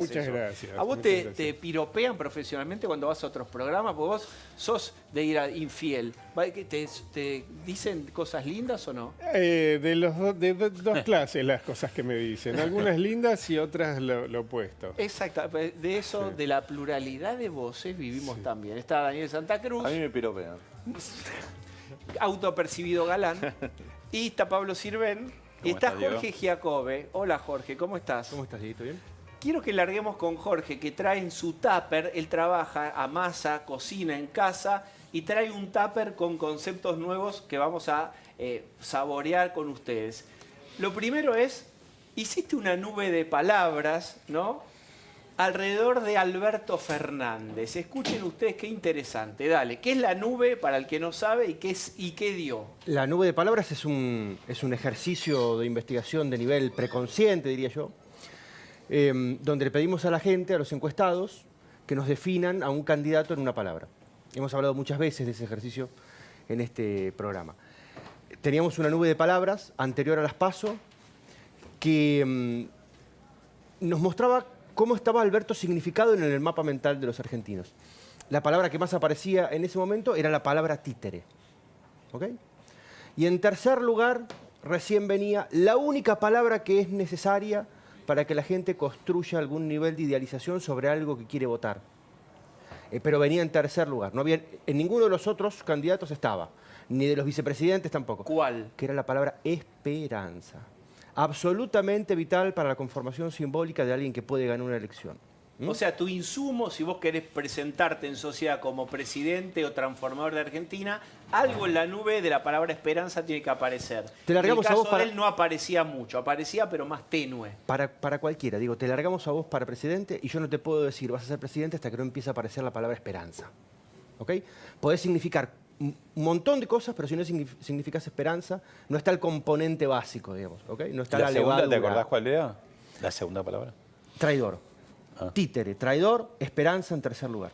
Muchas gracias. ¿A vos muchas te gracias. piropean profesionalmente cuando vas a otros programas? Porque vos sos de ir a infiel. ¿Te dicen cosas lindas o no? De dos clases las cosas que me dicen. Algunas lindas y otras lo opuesto. Exacto. De eso, Sí. de la pluralidad de voces, vivimos también. Está Daniel Santa Cruz, A mí me piropean. autopercibido galán. Y está Pablo Sirven. Y ¿Cómo está estás, Diego? Jorge Giacobbe. Hola, Jorge, ¿cómo estás? ¿Cómo estás, Dieguito? ¿Bien? Quiero que larguemos con Jorge, que trae en su tupper, él trabaja, amasa, cocina en casa y trae un tupper con conceptos nuevos que vamos a saborear con ustedes. Lo primero es, hiciste una nube de palabras, ¿no? Alrededor de Alberto Fernández. Escuchen ustedes qué interesante. Dale, ¿qué es la nube para el que no sabe y qué dio? La nube de palabras es un ejercicio de investigación de nivel preconsciente, diría yo, donde le pedimos a la gente, a los encuestados, que nos definan a un candidato en una palabra. Hemos hablado muchas veces de ese ejercicio en este programa. Teníamos una nube de palabras anterior a las PASO que nos mostraba cómo estaba Alberto significado en el mapa mental de los argentinos. La palabra que más aparecía en ese momento era la palabra títere. ¿Ok? Y en tercer lugar, recién venía la única palabra que es necesaria para que la gente construya algún nivel de idealización sobre algo que quiere votar. Pero venía en tercer lugar. No había, en ninguno de los otros candidatos estaba, ni de los vicepresidentes tampoco. ¿Cuál? Que era la palabra esperanza. Absolutamente vital para la conformación simbólica de alguien que puede ganar una elección. O sea, tu insumo, si vos querés presentarte en sociedad como presidente o transformador de Argentina, algo en la nube de la palabra esperanza tiene que aparecer. Te largamos en el a caso vos para- de él no aparecía mucho, aparecía pero más tenue. Para cualquiera, digo, te largamos a vos para presidente y yo no te puedo decir vas a ser presidente hasta que no empiece a aparecer la palabra esperanza. ¿Ok? Podés significar un montón de cosas, pero si no significas esperanza, no está el componente básico, digamos. ¿Ok? No está ¿La la segunda, te levadura. acordás cuál era? La segunda palabra. Traidor. Títere, traidor, esperanza en tercer lugar.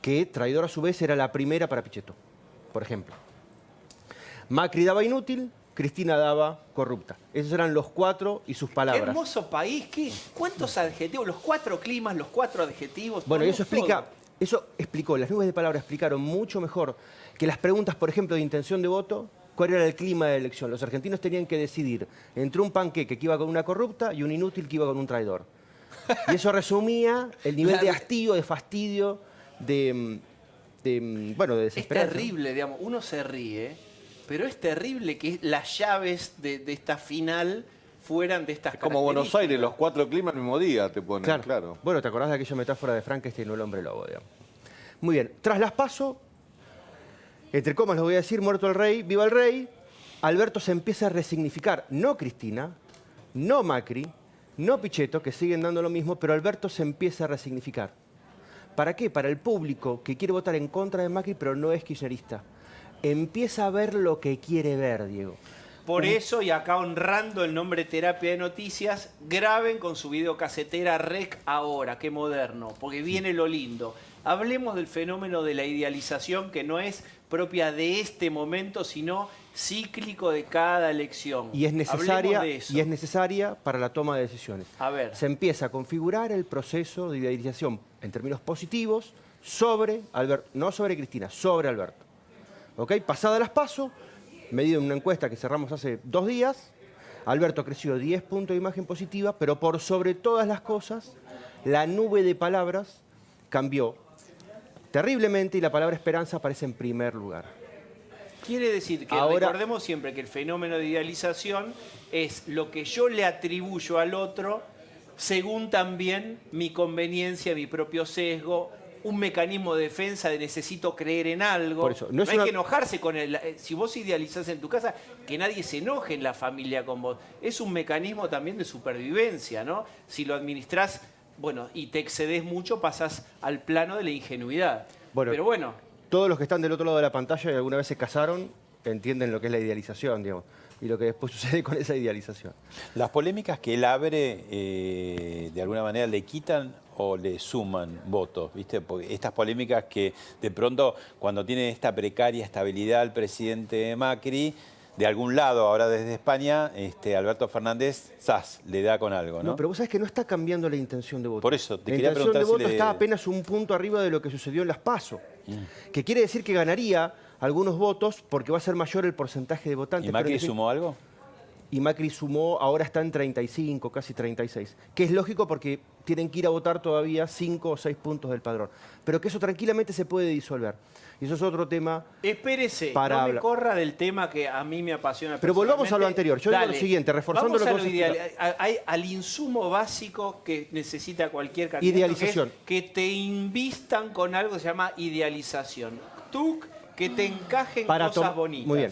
Que traidor a su vez era la primera para Pichetto, por ejemplo. Macri daba inútil, Cristina daba corrupta. Esos eran los cuatro y sus Qué palabras. hermoso país, ¿cuántos adjetivos? Los 4 climas, los 4 adjetivos. Bueno, y ponemos eso explicó, las nubes de palabras explicaron mucho mejor que las preguntas, por ejemplo, de intención de voto, cuál era el clima de la elección. Los argentinos tenían que decidir entre un panqueque que iba con una corrupta y un inútil que iba con un traidor. Y eso resumía el nivel de hastío, de fastidio, de Es desesperanza. terrible, digamos, uno se ríe, pero es terrible que las llaves de esta final fueran de estas Es como Buenos características. Aires, los 4 climas el mismo día te ponen, claro. Bueno, ¿te acordás de aquella metáfora de Frankenstein o el hombre lobo, digamos? Muy bien. Tras las PASO, entre comas lo voy a decir, muerto el rey, viva el rey, Alberto se empieza a resignificar. No Cristina, no Macri, no Pichetto, que siguen dando lo mismo, pero Alberto se empieza a resignificar. ¿Para qué? Para el público que quiere votar en contra de Macri, pero no es kirchnerista. Empieza a ver lo que quiere ver, Diego. Por eso, y acá honrando el nombre Terapia de Noticias, graben con su videocasetera Rec ahora, qué moderno, porque viene lo lindo. Hablemos del fenómeno de la idealización que no es propia de este momento, sino cíclico de cada elección. Y es necesaria, Hablemos de eso. para la toma de decisiones. A ver. Se empieza a configurar el proceso de idealización en términos positivos sobre Alberto, no sobre Cristina, sobre Alberto. ¿Ok? Pasadas las PASO, medido en una encuesta que cerramos hace 2 días, Alberto creció 10 puntos de imagen positiva, pero por sobre todas las cosas, la nube de palabras cambió terriblemente y la palabra esperanza aparece en primer lugar. Quiere decir que Ahora- recordemos siempre que el fenómeno de idealización es lo que yo le atribuyo al otro según también mi conveniencia, mi propio sesgo, un mecanismo de defensa de necesito creer en algo. Por eso, no es hay una- que enojarse con el... Si vos idealizás en tu casa, que nadie se enoje en la familia con vos. Es un mecanismo también de supervivencia, ¿no? Si lo administrás, bueno, y te excedes mucho, pasás al plano de la ingenuidad. Bueno, Pero bueno, Todos los que están del otro lado de la pantalla y alguna vez se casaron entienden lo que es la idealización, digamos, y lo que después sucede con esa idealización. Las polémicas que él abre, de alguna manera, ¿le quitan o le suman votos? ¿Viste? Porque estas polémicas que de pronto, cuando tiene esta precaria estabilidad el presidente Macri, de algún lado, ahora desde España, Alberto Fernández, le da con algo, ¿no? No, pero vos sabés que no está cambiando la intención de voto. Por eso, te la quería intención preguntar de si voto le- está apenas un punto arriba de lo que sucedió en las PASO. Que quiere decir que ganaría algunos votos porque va a ser mayor el porcentaje de votantes. ¿Y pero Macri en sumó algo? Y Macri sumó, ahora está en 35, casi 36. Que es lógico porque tienen que ir a votar todavía 5 o 6 puntos del padrón. Pero que eso tranquilamente se puede disolver. Y eso es otro tema. Espérese, Para no me hablar. corra del tema que a mí me apasiona. Pero volvamos a lo personalmente. anterior. Yo digo lo Dale, siguiente, reforzando vamos lo que a vos ideal, explicás. al insumo básico que necesita cualquier candidato. Idealización. Que te invistan con algo que se llama idealización. Tú, que te encajen cosas bonitas. Muy bien.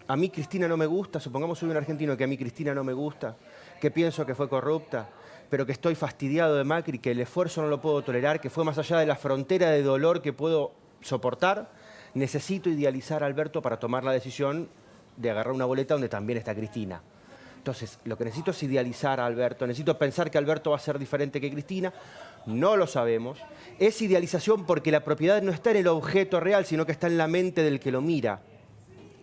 A mí Cristina no me gusta, supongamos soy un argentino que a mí Cristina no me gusta, que pienso que fue corrupta, pero que estoy fastidiado de Macri, que el esfuerzo no lo puedo tolerar, que fue más allá de la frontera de dolor que puedo soportar, necesito idealizar a Alberto para tomar la decisión de agarrar una boleta donde también está Cristina. Entonces, lo que necesito es idealizar a Alberto, necesito pensar que Alberto va a ser diferente que Cristina, no lo sabemos. Es idealización porque la propiedad no está en el objeto real, sino que está en la mente del que lo mira.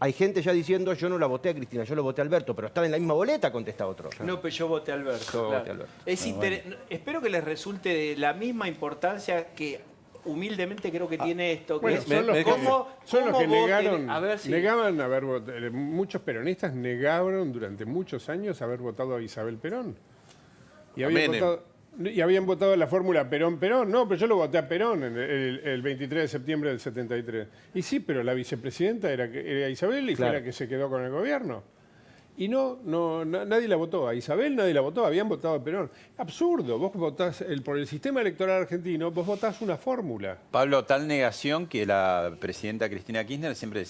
Hay gente ya diciendo, yo no la voté a Cristina, yo lo voté a Alberto, pero están en la misma boleta, contesta otro. No, pero yo voté a Alberto. Yo claro. voté a Alberto. Espero que les resulte de la misma importancia que humildemente creo que tiene esto. Que Bueno, es son los que, cómo voten. negaron, A ver si... negaban haber votado, muchos peronistas negaron durante muchos años haber votado a Isabel Perón. Y habían votado la fórmula Perón-Perón. No, pero yo lo voté a Perón el 23 de septiembre del 73. Y sí, pero la vicepresidenta era Isabel y Claro. fue la que se quedó con el gobierno. Y nadie la votó. A Isabel nadie la votó, habían votado a Perón. Absurdo, vos votás, por el sistema electoral argentino, vos votás una fórmula. Pablo, tal negación que la presidenta Cristina Kirchner siempre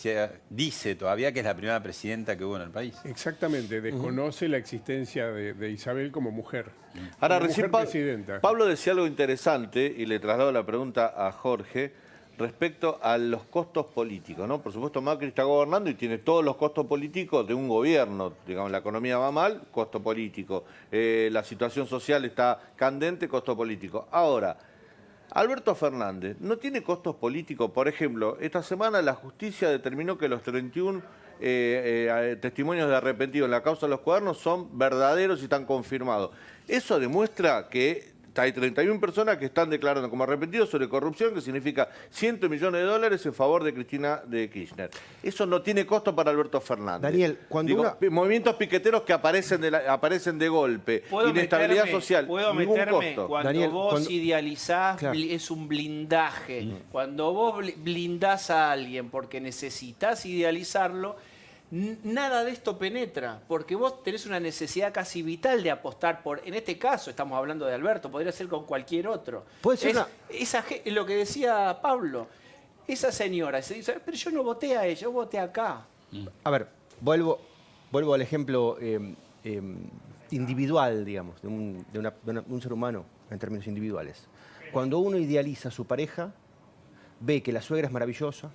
dice todavía que es la primera presidenta que hubo en el país. Exactamente, desconoce la existencia de Isabel como mujer. Ahora, Como recién mujer presidenta. Pablo decía algo interesante y le traslado la pregunta a Jorge respecto a los costos políticos, ¿no? Por supuesto, Macri está gobernando y tiene todos los costos políticos de un gobierno. Digamos, la economía va mal, costo político. La situación social está candente, costo político. Ahora, Alberto Fernández no tiene costos políticos. Por ejemplo, esta semana la justicia determinó que los 31 testimonios de arrepentidos en la causa de los cuadernos son verdaderos y están confirmados. Eso demuestra que hay 31 personas que están declarando como arrepentidos sobre corrupción, que significa $100 millones en favor de Cristina de Kirchner. Eso no tiene costo para Alberto Fernández. Daniel, cuando movimientos piqueteros que aparecen de golpe, inestabilidad social, ¿Puedo ningún meterme? costo. Cuando Daniel, vos idealizás, Claro. es un blindaje. Cuando vos blindás a alguien porque necesitas idealizarlo, nada de esto penetra, porque vos tenés una necesidad casi vital de apostar por, en este caso estamos hablando de Alberto, podría ser con cualquier otro. Puede ser Lo que decía Pablo, esa señora se dice, pero yo no voté a ella, yo voté acá. A ver, vuelvo al ejemplo individual, digamos, de un ser humano en términos individuales. Cuando uno idealiza a su pareja, ve que la suegra es maravillosa,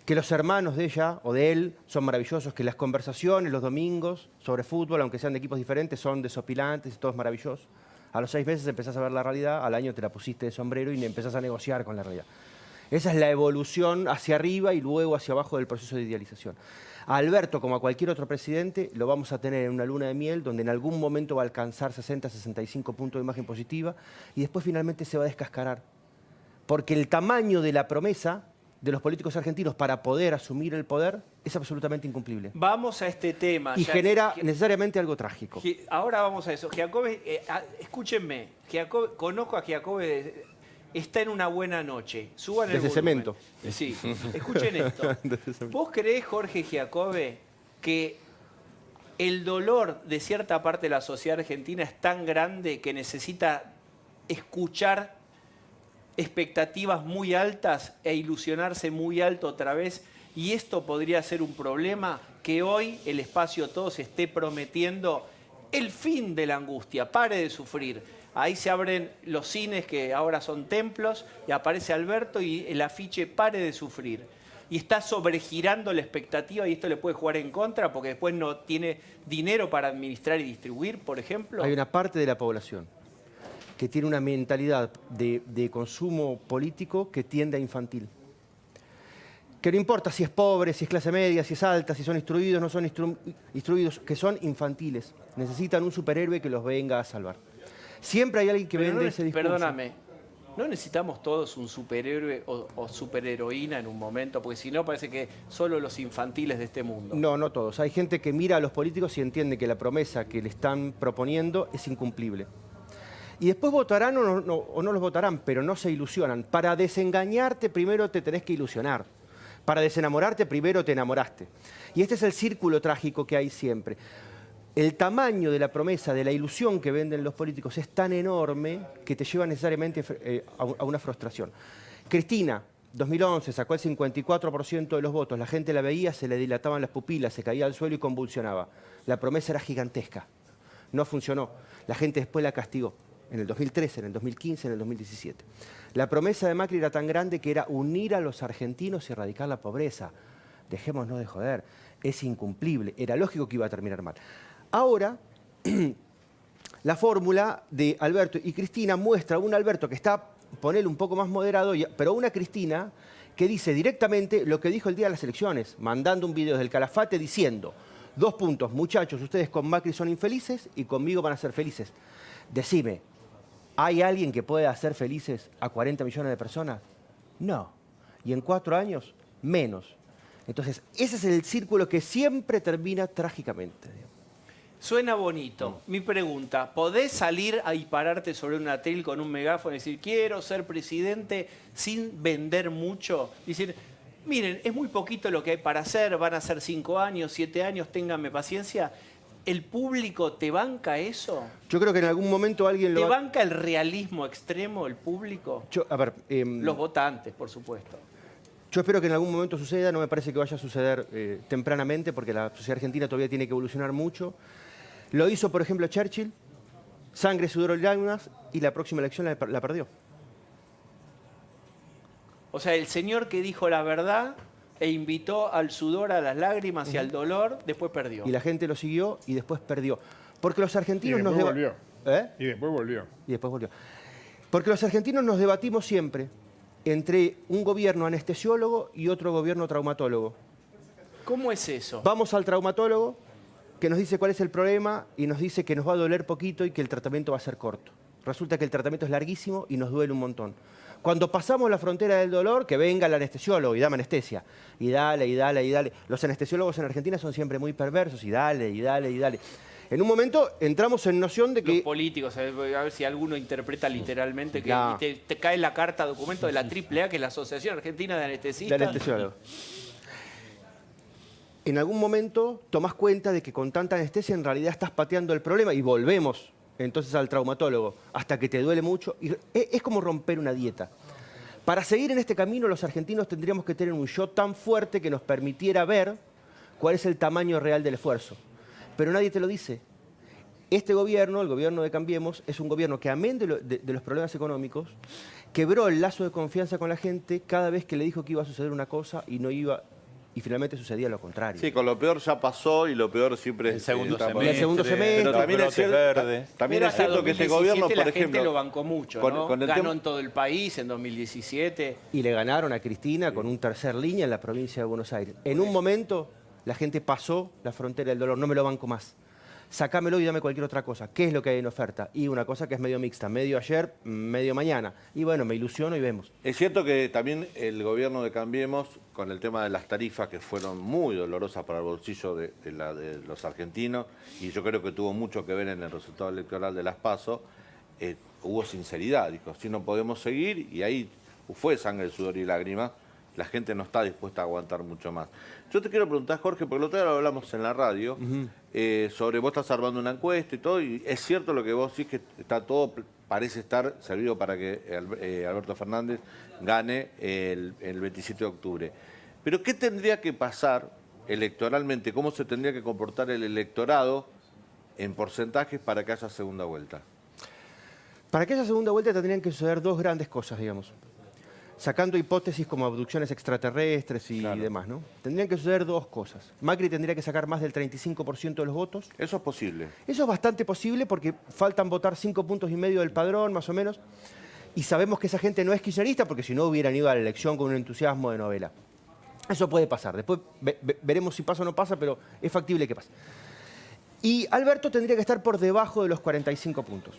que los hermanos de ella o de él son maravillosos, que las conversaciones los domingos sobre fútbol, aunque sean de equipos diferentes, son desopilantes y todo es maravilloso. A los 6 meses empezás a ver la realidad, al año te la pusiste de sombrero y empezás a negociar con la realidad. Esa es la evolución hacia arriba y luego hacia abajo del proceso de idealización. A Alberto, como a cualquier otro presidente, lo vamos a tener en una luna de miel donde en algún momento va a alcanzar 60, 65 puntos de imagen positiva y después finalmente se va a descascarar. Porque el tamaño de la promesa de los políticos argentinos para poder asumir el poder es absolutamente incumplible. Vamos a este tema. Y genera necesariamente algo trágico. Ahora vamos a eso. Giacobbe, escúchenme, conozco a Giacobbe, está en una buena noche. Suban el Desde volumen. Cemento. Sí, escuchen esto. ¿Vos creés, Jorge Giacobbe, que el dolor de cierta parte de la sociedad argentina es tan grande que necesita escuchar expectativas muy altas e ilusionarse muy alto otra vez? Y esto podría ser un problema, que hoy el Espacio Todos esté prometiendo el fin de la angustia, pare de sufrir. Ahí se abren los cines que ahora son templos y aparece Alberto y el afiche pare de sufrir. Y está sobregirando la expectativa y esto le puede jugar en contra porque después no tiene dinero para administrar y distribuir, por ejemplo. Hay una parte de la población que tiene una mentalidad de consumo político que tiende a infantil. que no importa si es pobre, si es clase media, si es alta, si son instruidos, no son instruidos, que son infantiles. Necesitan un superhéroe que los venga a salvar. Siempre hay alguien que Pero vende ese discurso. Perdóname, ¿no necesitamos todos un superhéroe o superheroína en un momento? Porque si no parece que solo los infantiles de este mundo. No, no todos. Hay gente que mira a los políticos y entiende que la promesa que le están proponiendo es incumplible. Y después votarán o no los votarán, pero no se ilusionan. Para desengañarte primero te tenés que ilusionar. Para desenamorarte primero te enamoraste. Y este es el círculo trágico que hay siempre. El tamaño de la promesa, de la ilusión que venden los políticos es tan enorme que te lleva necesariamente a una frustración. Cristina, 2011, sacó el 54% de los votos. La gente la veía, se le dilataban las pupilas, se caía al suelo y convulsionaba. La promesa era gigantesca. No funcionó. La gente después la castigó. En el 2013, en el 2015, en el 2017. La promesa de Macri era tan grande que era unir a los argentinos y erradicar la pobreza. Dejémonos de joder. Es incumplible. Era lógico que iba a terminar mal. Ahora, la fórmula de Alberto y Cristina muestra un Alberto que está, ponele un poco más moderado, pero una Cristina que dice directamente lo que dijo el día de las elecciones, mandando un video desde el Calafate diciendo, 2 puntos, muchachos, ustedes con Macri son infelices y conmigo van a ser felices. Decime, ¿hay alguien que pueda hacer felices a 40 millones de personas? No. Y en 4 años, menos. Entonces, ese es el círculo que siempre termina trágicamente. Suena bonito. Mi pregunta, ¿podés salir y pararte sobre un atril con un megáfono y decir, quiero ser presidente sin vender mucho? Decir, miren, es muy poquito lo que hay para hacer, van a ser 5 años, 7 años, ténganme paciencia. ¿El público te banca eso? Yo creo que en algún momento alguien lo... ¿Te banca el realismo extremo el público? Los votantes, por supuesto. Yo espero que en algún momento suceda, no me parece que vaya a suceder tempranamente, porque la sociedad argentina todavía tiene que evolucionar mucho. Lo hizo, por ejemplo, Churchill, sangre, sudor y lágrimas, y la próxima elección la perdió. O sea, el señor que dijo la verdad e invitó al sudor, a las lágrimas y al dolor, después perdió. Y la gente lo siguió y después perdió. Porque los argentinos nos volvió. ¿Eh? Y después volvió. Y después volvió. Porque los argentinos nos debatimos siempre entre un gobierno anestesiólogo y otro gobierno traumatólogo. ¿Cómo es eso? Vamos al traumatólogo, que nos dice cuál es el problema y nos dice que nos va a doler poquito y que el tratamiento va a ser corto. Resulta que el tratamiento es larguísimo y nos duele un montón. Cuando pasamos la frontera del dolor, que venga el anestesiólogo y dame anestesia. Y dale, y dale, y dale. Los anestesiólogos en Argentina son siempre muy perversos y dale, y dale, y dale. En un momento entramos en noción de que... Los políticos, a ver si alguno interpreta literalmente que No. te cae la carta documento de la AAA, que es la Asociación Argentina de Anestesistas. De anestesiólogo. En algún momento tomás cuenta de que con tanta anestesia en realidad estás pateando el problema y volvemos entonces al traumatólogo hasta que te duele mucho. Y es como romper una dieta. Para seguir en este camino los argentinos tendríamos que tener un yo tan fuerte que nos permitiera ver cuál es el tamaño real del esfuerzo. Pero nadie te lo dice. Este gobierno, el gobierno de Cambiemos, es un gobierno que, amén de los problemas económicos, quebró el lazo de confianza con la gente cada vez que le dijo que iba a suceder una cosa y no iba, y finalmente sucedía lo contrario. Sí, con lo peor ya pasó y lo peor siempre El segundo está por- semestre. El segundo semestre. Pero también es brotes cierto, verdes. también Pero es hasta cierto que este 2017 gobierno, por la gente ejemplo, lo bancó mucho, con- ¿no? con el Ganó tema- en todo el país en 2017. Y le ganaron a Cristina con un tercer línea en la provincia de Buenos Aires. En un momento la gente pasó la frontera del dolor, no me lo banco más. Sacámelo y dame cualquier otra cosa. ¿Qué es lo que hay en oferta? Y una cosa que es medio mixta, medio ayer, medio mañana. Y bueno, me ilusiono y vemos. Es cierto que también el gobierno de Cambiemos, con el tema de las tarifas que fueron muy dolorosas para el bolsillo de los argentinos, y yo creo que tuvo mucho que ver en el resultado electoral de las PASO, hubo sinceridad. Dijo, si no podemos seguir, y ahí fue sangre, sudor y lágrimas, la gente no está dispuesta a aguantar mucho más. Yo te quiero preguntar, Jorge, porque el otro día lo hablamos en la radio, sobre vos estás armando una encuesta y todo, y es cierto lo que vos decís, que está todo, parece estar servido para que Alberto Fernández gane el 27 de octubre. Pero ¿qué tendría que pasar electoralmente? ¿Cómo se tendría que comportar el electorado en porcentajes para que haya segunda vuelta? Para que haya segunda vuelta tendrían que suceder 2 grandes cosas, digamos. Sacando hipótesis como abducciones extraterrestres y demás, ¿no? Tendrían que suceder 2 cosas. Macri tendría que sacar más del 35% de los votos. Eso es posible. Eso es bastante posible porque faltan votar 5,5 puntos del padrón, más o menos. Y sabemos que esa gente no es kirchnerista porque si no hubieran ido a la elección con un entusiasmo de novela. Eso puede pasar. Después veremos si pasa o no pasa, pero es factible que pase. Y Alberto tendría que estar por debajo de los 45 puntos.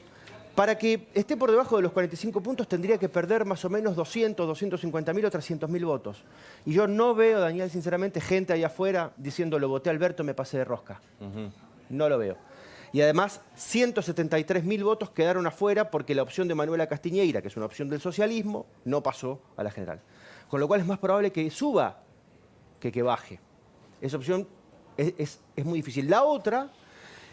Para que esté por debajo de los 45 puntos tendría que perder más o menos 200, 250.000 o 300.000 votos. Y yo no veo, Daniel, sinceramente, gente allá afuera diciendo lo voté a Alberto, me pasé de rosca. No lo veo. Y además, 173.000 votos quedaron afuera porque la opción de Manuela Castiñeira, que es una opción del socialismo, no pasó a la general. Con lo cual es más probable que suba que baje. Esa opción es muy difícil. La otra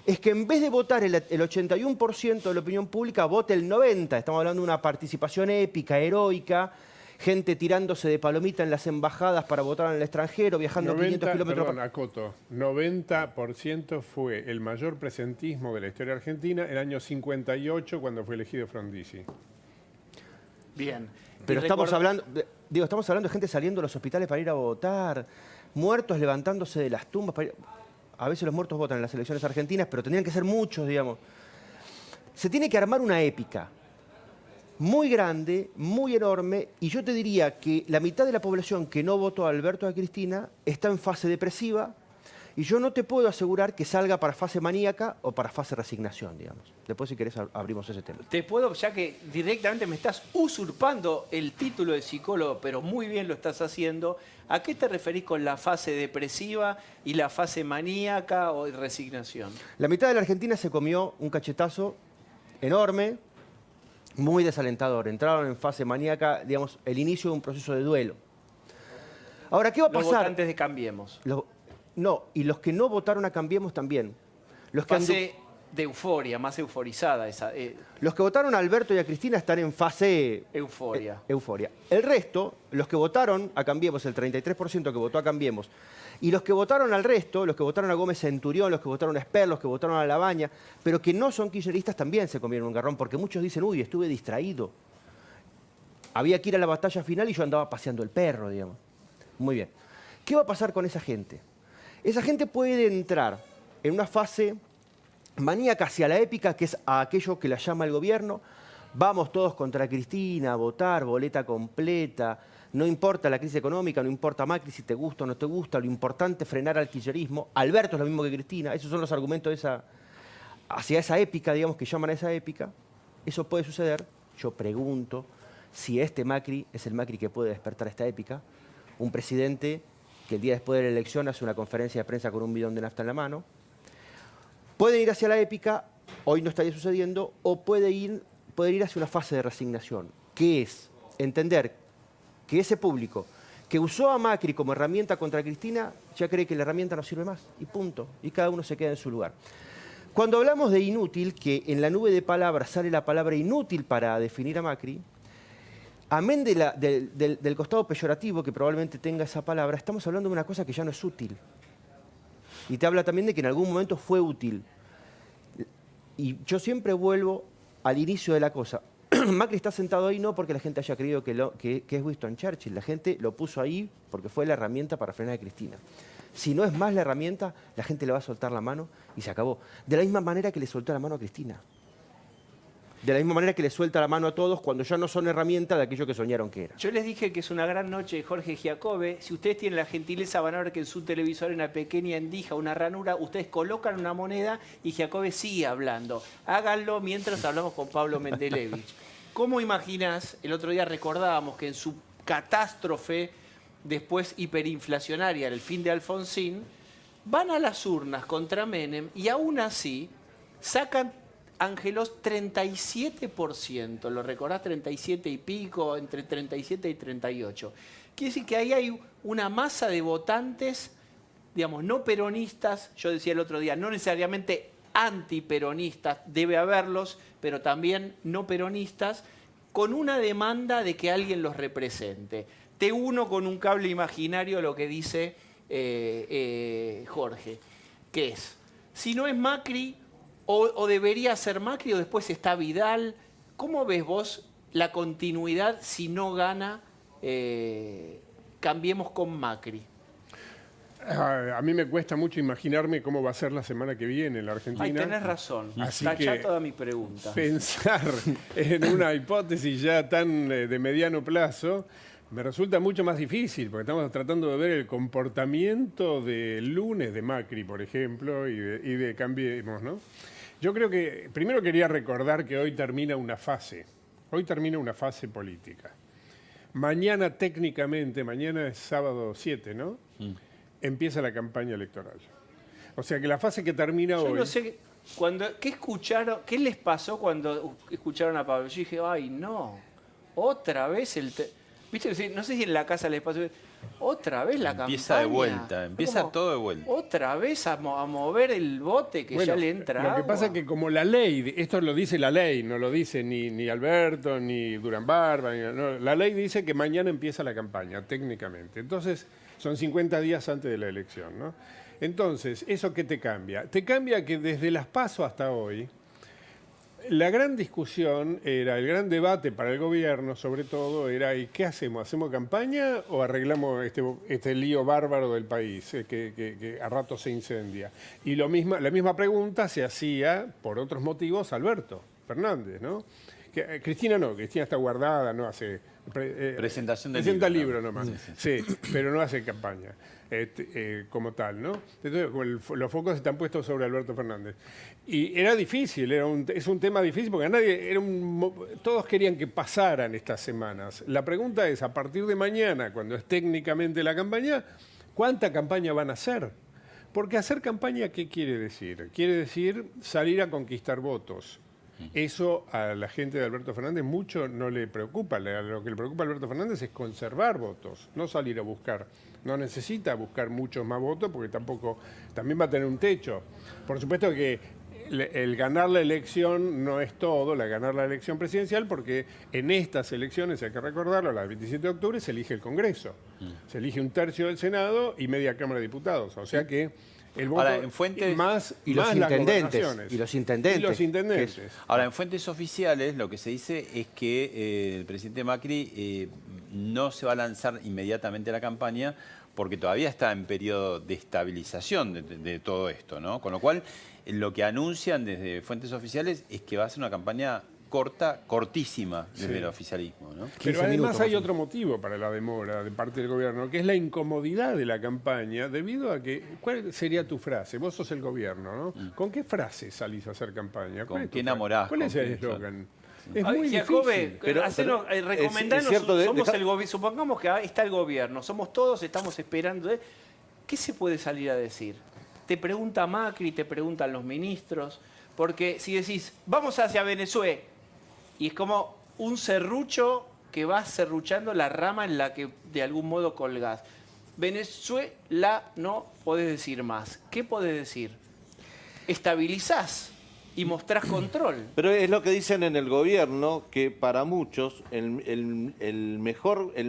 es que en vez de votar el 81% de la opinión pública, vote el 90%. Estamos hablando de una participación épica, heroica, gente tirándose de palomita en las embajadas para votar en el extranjero, viajando 500 kilómetros. Perdón, acoto, 90% fue el mayor presentismo de la historia argentina en el año 58, cuando fue elegido Frondizi. Bien. Pero estamos hablando de gente saliendo de los hospitales para ir a votar, muertos levantándose de las tumbas para ir... A veces los muertos votan en las elecciones argentinas, pero tendrían que ser muchos, digamos. Se tiene que armar una épica muy grande, muy enorme, y yo te diría que la mitad de la población que no votó a Alberto y a Cristina está en fase depresiva, y yo no te puedo asegurar que salga para fase maníaca o para fase resignación, digamos. Después, si querés, abrimos ese tema. Te puedo, ya que directamente me estás usurpando el título de psicólogo, pero muy bien lo estás haciendo, ¿a qué te referís con la fase depresiva y la fase maníaca o de resignación? La mitad de la Argentina se comió un cachetazo enorme, muy desalentador. Entraron en fase maníaca, digamos, el inicio de un proceso de duelo. Ahora, ¿qué va a pasar? Los votantes de Cambiemos. No, y los que no votaron a Cambiemos también. Fase de euforia, más euforizada esa. Los que votaron a Alberto y a Cristina están en fase... Euforia. Euforia. El resto, los que votaron a Cambiemos, el 33% que votó a Cambiemos, y los que votaron al resto, los que votaron a Gómez Centurión, los que votaron a Esper, los que votaron a Labaña, pero que no son kirchneristas, también se comieron un garrón, porque muchos dicen, uy, estuve distraído. Había que ir a la batalla final y yo andaba paseando el perro, digamos. Muy bien. ¿Qué va a pasar con esa gente? Esa gente puede entrar en una fase maníaca hacia la épica, que es a aquello que la llama el gobierno. Vamos todos contra Cristina, a votar, boleta completa. No importa la crisis económica, no importa Macri, si te gusta o no te gusta. Lo importante es frenar al kirchnerismo. Alberto es lo mismo que Cristina. Esos son los argumentos hacia esa épica, digamos, que llaman a esa épica. Eso puede suceder. Yo pregunto si este Macri es el Macri que puede despertar esta épica. Un presidente que el día después de la elección hace una conferencia de prensa con un bidón de nafta en la mano. Puede ir hacia la épica, hoy no estaría sucediendo, o puede ir hacia una fase de resignación, que es entender que ese público que usó a Macri como herramienta contra Cristina, ya cree que la herramienta no sirve más, y punto, y cada uno se queda en su lugar. Cuando hablamos de inútil, que en la nube de palabras sale la palabra inútil para definir a Macri, amén del costado peyorativo que probablemente tenga esa palabra, estamos hablando de una cosa que ya no es útil. Y te habla también de que en algún momento fue útil. Y yo siempre vuelvo al inicio de la cosa. Macri está sentado ahí no porque la gente haya creído que es Winston Churchill. La gente lo puso ahí porque fue la herramienta para frenar a Cristina. Si no es más la herramienta, la gente le va a soltar la mano y se acabó. De la misma manera que le soltó la mano a Cristina. De la misma manera que le suelta la mano a todos cuando ya no son herramienta de aquello que soñaron que era. Yo les dije que es una gran noche de Jorge Giacobbe. Si ustedes tienen la gentileza, van a ver que en su televisor, en una pequeña endija, una ranura, ustedes colocan una moneda y Giacobbe sigue hablando. Háganlo mientras hablamos con Pablo Mendelevich. ¿Cómo imaginás? El otro día recordábamos que en su catástrofe, después hiperinflacionaria, el fin de Alfonsín, van a las urnas contra Menem y aún así sacan Ángelos 37%, ¿lo recordás? 37 y pico, entre 37 y 38. Quiere decir que ahí hay una masa de votantes, digamos, no peronistas, yo decía el otro día, no necesariamente antiperonistas, debe haberlos, pero también no peronistas, con una demanda de que alguien los represente. Te uno con un cable imaginario lo que dice Jorge, que es, si no es Macri, o debería ser Macri o después está Vidal. ¿Cómo ves vos la continuidad si no gana Cambiemos con Macri? A mí me cuesta mucho imaginarme cómo va a ser la semana que viene en la Argentina. Ay, tenés razón. Tachá toda mi pregunta. Pensar en una hipótesis ya tan de mediano plazo Me resulta mucho más difícil, porque estamos tratando de ver el comportamiento del lunes de Macri, por ejemplo, y de Cambiemos, ¿no? Yo creo que, primero quería recordar que hoy termina una fase. Hoy termina una fase política. Mañana, técnicamente, mañana es sábado 7, ¿no? Empieza la campaña electoral. O sea que la fase que termina hoy... Yo no sé, ¿qué escucharon? ¿Qué les pasó cuando escucharon a Pablo? Yo dije, ay, no, otra vez ¿Viste? No sé si en la casa les pasó. Otra vez la campaña. Empieza de vuelta, empieza todo de vuelta. Otra vez a mover el bote que ya le entra Lo que agua. pasa es que como la ley, esto lo dice la ley, no lo dice ni Alberto, ni Durán Barba, no, la ley dice que mañana empieza la campaña, técnicamente. Entonces, son 50 días antes de la elección, ¿no? Entonces, ¿eso qué te cambia? Te cambia que desde las PASO hasta hoy, la gran discusión era, el gran debate para el gobierno, sobre todo, era ¿y qué hacemos? ¿Hacemos campaña o arreglamos este lío bárbaro del país que a rato se incendia? Y la misma pregunta se hacía, por otros motivos, a Alberto Fernández, ¿no? Cristina no, Cristina está guardada, no hace... Presentación del presenta libro, libro nomás, sí, pero no hace campaña como tal, ¿no? Entonces los focos están puestos sobre Alberto Fernández. Y era difícil, es un tema difícil porque todos querían que pasaran estas semanas. La pregunta es, a partir de mañana, cuando es técnicamente la campaña, ¿cuánta campaña van a hacer? Porque hacer campaña, ¿qué quiere decir? Quiere decir salir a conquistar votos. Eso a la gente de Alberto Fernández mucho no le preocupa. Lo que le preocupa a Alberto Fernández es conservar votos, no salir a buscar. No necesita buscar muchos más votos porque también va a tener un techo. Por supuesto que el ganar la elección no es todo, ganar la elección presidencial, porque en estas elecciones, hay que recordarlo, las 27 de octubre se elige el Congreso. Se elige un tercio del Senado y media Cámara de Diputados. O sea que el voto Ahora, en fuentes... más los las intendentes. gobernaciones. Y los intendentes. Ahora, en fuentes oficiales lo que se dice es que el presidente Macri no se va a lanzar inmediatamente a la campaña porque todavía está en periodo de estabilización de todo esto, ¿no? Con lo cual, lo que anuncian desde fuentes oficiales es que va a ser una campaña cortísima desde el oficialismo, ¿no? Pero además hay otro motivo para la demora de parte del gobierno, que es la incomodidad de la campaña, debido a que, ¿cuál sería tu frase? Vos sos el gobierno, ¿no? ¿Con qué frase salís a hacer campaña? ¿Con qué enamorás? ¿Cuál es el eslogan? Es muy Jacobe, difícil. recomendanos, es cierto, somos el gobierno, supongamos que está el gobierno, somos todos, estamos esperando. ¿Qué se puede salir a decir? Te pregunta Macri, te preguntan los ministros, porque si decís, vamos hacia Venezuela, y es como un serrucho que va serruchando la rama en la que de algún modo colgás. Venezuela no podés decir más. ¿Qué podés decir? Estabilizás y mostrás control. Pero es lo que dicen en el gobierno, que para muchos el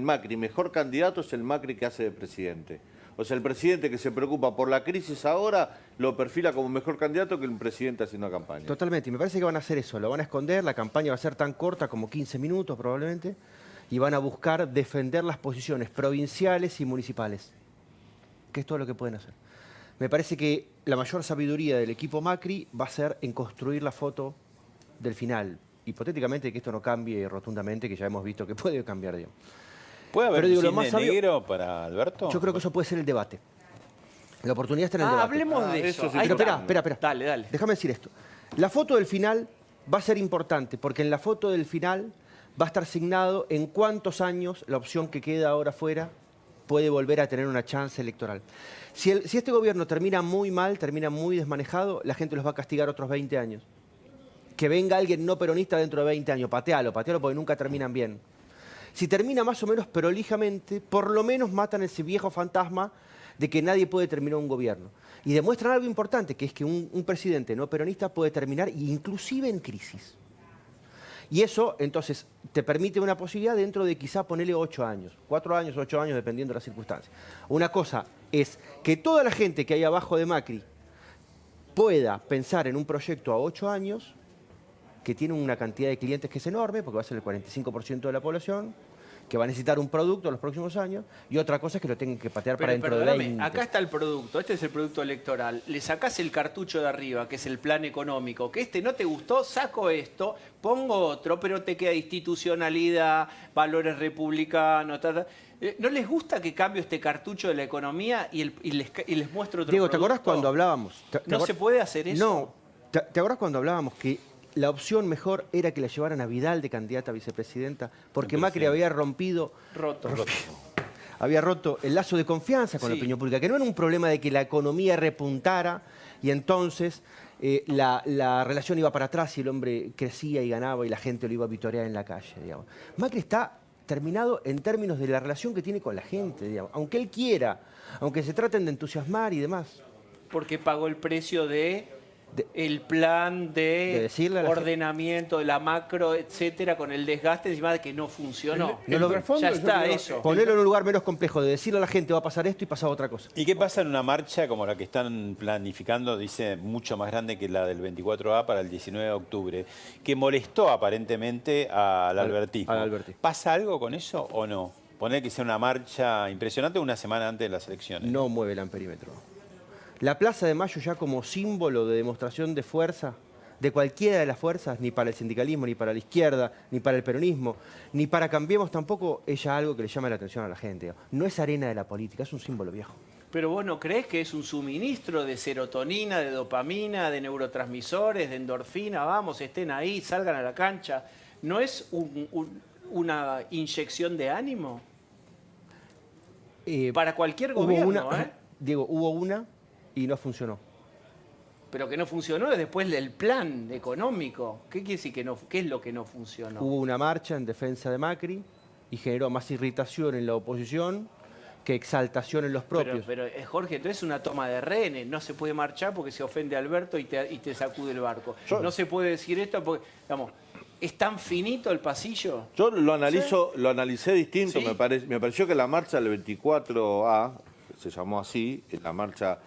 Macri mejor candidato es el Macri que hace de presidente. O sea, el presidente que se preocupa por la crisis ahora lo perfila como mejor candidato que el presidente haciendo campaña. Totalmente, y me parece que van a hacer eso, lo van a esconder, la campaña va a ser tan corta como 15 minutos probablemente, y van a buscar defender las posiciones provinciales y municipales, que es todo lo que pueden hacer. Me parece que la mayor sabiduría del equipo Macri va a ser en construir la foto del final, hipotéticamente que esto no cambie rotundamente, que ya hemos visto que puede cambiar, digamos. ¿Puede haber Pero un digo, lo cine más negro para Alberto? Yo creo que eso puede ser el debate. La oportunidad está en el debate. Hablemos de eso. sí. Ahí Pero está. espera. Dale. Déjame decir esto. La foto del final va a ser importante, porque en la foto del final va a estar signado en cuántos años la opción que queda ahora fuera puede volver a tener una chance electoral. Si este gobierno termina muy mal, termina muy desmanejado, la gente los va a castigar otros 20 años. Que venga alguien no peronista dentro de 20 años, patealo porque nunca terminan bien. Si termina más o menos prolijamente, por lo menos matan ese viejo fantasma de que nadie puede terminar un gobierno. Y demuestran algo importante, que es que un presidente no peronista puede terminar inclusive en crisis. Y eso, entonces, te permite una posibilidad dentro de quizá ponerle 8 años, 4 años, 8 años, dependiendo de las circunstancias. Una cosa es que toda la gente que hay abajo de Macri pueda pensar en un proyecto a 8 años, que tiene una cantidad de clientes que es enorme, porque va a ser el 45% de la población, que va a necesitar un producto en los próximos años, y otra cosa es que lo tengan que patear para Pero dentro de perdóname, 20. acá está el producto, este es el producto electoral. Le sacás el cartucho de arriba, que es el plan económico, que este no te gustó, saco esto, pongo otro, pero te queda institucionalidad, valores republicanos, ¿No les gusta que cambie este cartucho de la economía y les muestro otro Diego, producto? ¿te acordás cuando hablábamos? ¿No se puede hacer eso? No, ¿te acordás cuando hablábamos que la opción mejor era que la llevaran a Vidal de candidata a vicepresidenta? Porque Macri había había roto el lazo de confianza con la opinión pública, que no era un problema de que la economía repuntara y entonces la relación iba para atrás y el hombre crecía y ganaba y la gente lo iba a vitorear en la calle, digamos. Macri está terminado en términos de la relación que tiene con la gente, digamos. Aunque él quiera, aunque se traten de entusiasmar y demás. Porque pagó el precio el plan de decirle a la ordenamiento de la macro, etcétera, con el desgaste encima de que no funcionó. trasfondo, ya yo está creo, eso. Ponerlo en un lugar menos complejo, de decirle a la gente va a pasar esto y pasa otra cosa. ¿Y qué pasa en una marcha como la que están planificando, dice, mucho más grande que la del 24A para el 19 de octubre, que molestó aparentemente al albertismo? al albertismo. ¿Pasa algo con eso o no? Poner que sea una marcha impresionante una semana antes de las elecciones. No mueve el amperímetro. La Plaza de Mayo ya como símbolo de demostración de fuerza, de cualquiera de las fuerzas, ni para el sindicalismo, ni para la izquierda, ni para el peronismo, ni para Cambiemos tampoco, es ya algo que le llama la atención a la gente. No es arena de la política, es un símbolo viejo. Pero vos no crees que es un suministro de serotonina, de dopamina, de neurotransmisores, de endorfina, vamos, estén ahí, salgan a la cancha. ¿No es una inyección de ánimo? Para cualquier gobierno, Diego, hubo una y no funcionó. Pero que no funcionó es después del plan económico. ¿Qué quiere decir que no? ¿Qué es lo que no funcionó? Hubo una marcha en defensa de Macri y generó más irritación en la oposición que exaltación en los propios. Pero Jorge, entonces es una toma de rehenes. No se puede marchar porque se ofende a Alberto y te sacude el barco. No se puede decir esto porque, digamos, ¿es tan finito el pasillo? Yo lo analicé distinto. Sí. Me pareció que la marcha del 24A, se llamó así, la marcha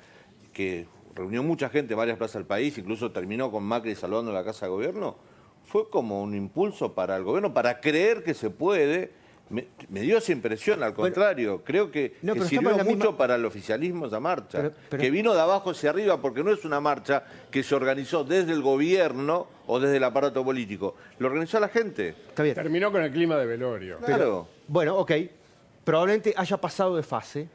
que reunió mucha gente en varias plazas del país, incluso terminó con Macri saludando la Casa de Gobierno, fue como un impulso para el gobierno, para creer que se puede. Me dio esa impresión, al contrario, creo que sirvió mucho para el oficialismo esa marcha, que vino de abajo hacia arriba, porque no es una marcha que se organizó desde el gobierno o desde el aparato político, lo organizó la gente. Está bien. Terminó con el clima de velorio. Claro. Bueno, ok, probablemente haya pasado de fase,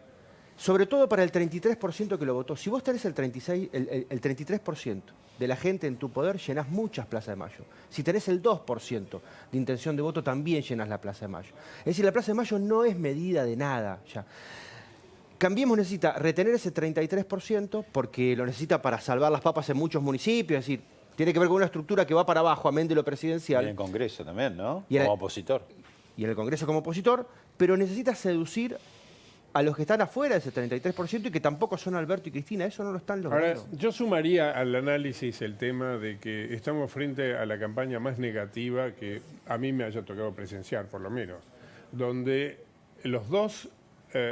sobre todo para el 33% que lo votó. Si vos tenés el 33% de la gente en tu poder, llenás muchas plazas de Mayo. Si tenés el 2% de intención de voto, también llenás la Plaza de Mayo. Es decir, la Plaza de Mayo no es medida de nada ya. Cambiemos necesita retener ese 33% porque lo necesita para salvar las papas en muchos municipios, es decir, tiene que ver con una estructura que va para abajo, amén de lo presidencial. Y en el Congreso también, ¿no? Y como opositor. Y en el Congreso como opositor, pero necesita seducir a los que están afuera de ese 33% y que tampoco son Alberto y Cristina. Eso no lo están logrando. Ahora, yo sumaría al análisis el tema de que estamos frente a la campaña más negativa que a mí me haya tocado presenciar, por lo menos, donde los dos,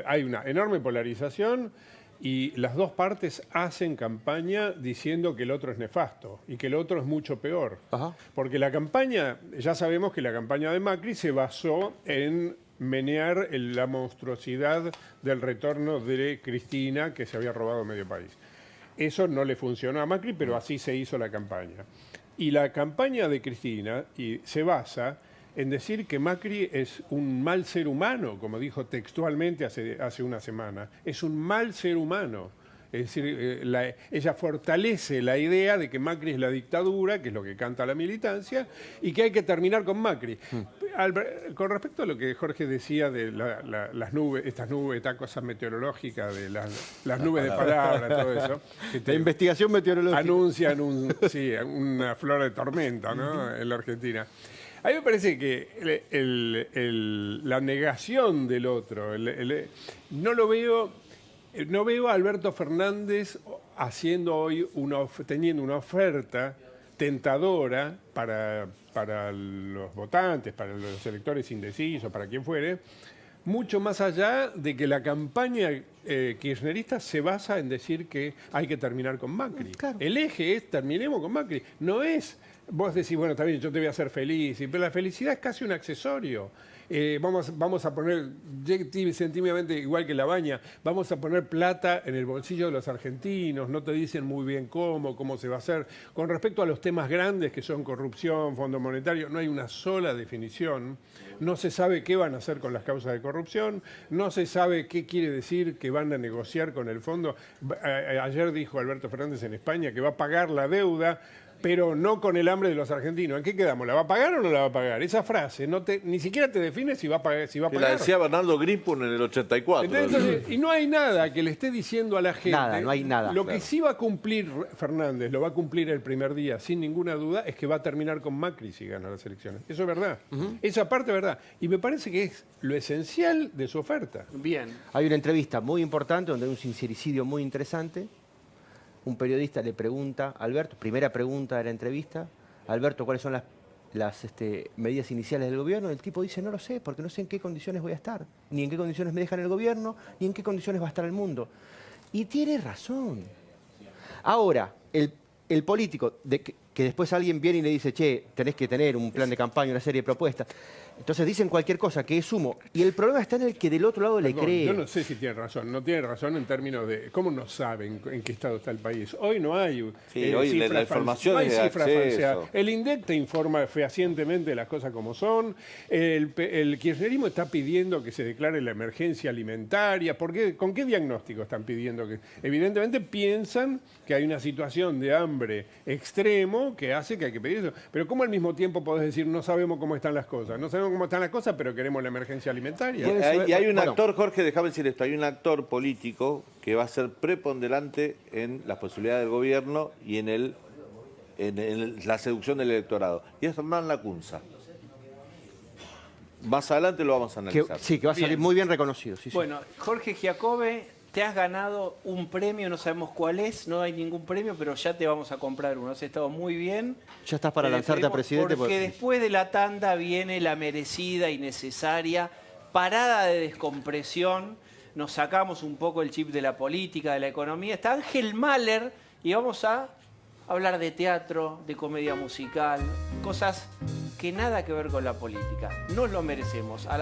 hay una enorme polarización y las dos partes hacen campaña diciendo que el otro es nefasto y que el otro es mucho peor. Ajá. Porque la campaña, ya sabemos que la campaña de Macri se basó en menear la monstruosidad del retorno de Cristina, que se había robado medio país. Eso no le funcionó a Macri, pero así se hizo la campaña. Y la campaña de Cristina se basa en decir que Macri es un mal ser humano, como dijo textualmente hace una semana. Es un mal ser humano. Es decir, ella fortalece la idea de que Macri es la dictadura, que es lo que canta la militancia, y que hay que terminar con Macri. Con respecto a lo que Jorge decía de las nubes, estas cosas meteorológicas, de las nubes de palabras, todo eso. La investigación meteorológica. Anuncian una flor de tormenta, ¿no? En la Argentina. A mí me parece que la negación del otro, no veo a Alberto Fernández teniendo una oferta tentadora para los votantes, para los electores indecisos, para quien fuere, mucho más allá de que la campaña kirchnerista se basa en decir que hay que terminar con Macri. Claro. El eje es terminemos con Macri, no es vos decís, bueno, está bien, yo te voy a hacer feliz, pero la felicidad es casi un accesorio. Vamos a poner, sentidamente igual que la baña, vamos a poner plata en el bolsillo de los argentinos, no te dicen muy bien cómo se va a hacer. Con respecto a los temas grandes que son corrupción, Fondo Monetario, no hay una sola definición. No se sabe qué van a hacer con las causas de corrupción, no se sabe qué quiere decir que van a negociar con el fondo. Ayer dijo Alberto Fernández en España que va a pagar la deuda, pero no con el hambre de los argentinos. ¿En qué quedamos? ¿La va a pagar o no la va a pagar? Esa frase ni siquiera te define si va a pagar. Que la decía Bernardo Gripun en el 84. Entonces, y no hay nada que le esté diciendo a la gente. Nada, no hay nada. Lo que sí va a cumplir Fernández, lo va a cumplir el primer día, sin ninguna duda, es que va a terminar con Macri si gana las elecciones. Eso es verdad. Esa parte es verdad. Y me parece que es lo esencial de su oferta. Bien. Hay una entrevista muy importante donde hay un sincericidio muy interesante. Un periodista le pregunta a Alberto, primera pregunta de la entrevista, Alberto, ¿cuáles son las medidas iniciales del gobierno? El tipo dice, no lo sé, porque no sé en qué condiciones voy a estar, ni en qué condiciones me dejan el gobierno, ni en qué condiciones va a estar el mundo. Y tiene razón. Ahora, el político, que después alguien viene y le dice, che, tenés que tener un plan de campaña, una serie de propuestas. Entonces dicen cualquier cosa, que es humo. Y el problema está en el que del otro lado le cree. Yo no sé si tiene razón. No tiene razón en términos de cómo no saben en qué estado está el país. Hoy no hay hoy la información no hay es de cifras acceso. falseadas. El INDEC te informa fehacientemente las cosas como son. El kirchnerismo está pidiendo que se declare la emergencia alimentaria. ¿Con qué diagnóstico están pidiendo? Evidentemente piensan que hay una situación de hambre extremo que hace que hay que pedir eso. Pero ¿cómo al mismo tiempo podés decir no sabemos cómo están las cosas? No sabemos cómo están las cosas, pero queremos la emergencia alimentaria. Y hay un actor, Jorge, déjame decir esto, hay un actor político que va a ser preponderante en las posibilidades del gobierno y en la seducción del electorado. Y es Hernán Lacunza. Más adelante lo vamos a analizar. Que va a salir muy bien reconocido. Sí, Bueno, Jorge Giacobbe, te has ganado un premio, no sabemos cuál es, no hay ningún premio, pero ya te vamos a comprar uno. Has estado muy bien. Ya estás para lanzarte a presidente. Porque después de la tanda viene la merecida y necesaria parada de descompresión. Nos sacamos un poco el chip de la política, de la economía. Está Ángel Mahler y vamos a hablar de teatro, de comedia musical, cosas que nada que ver con la política. Nos lo merecemos.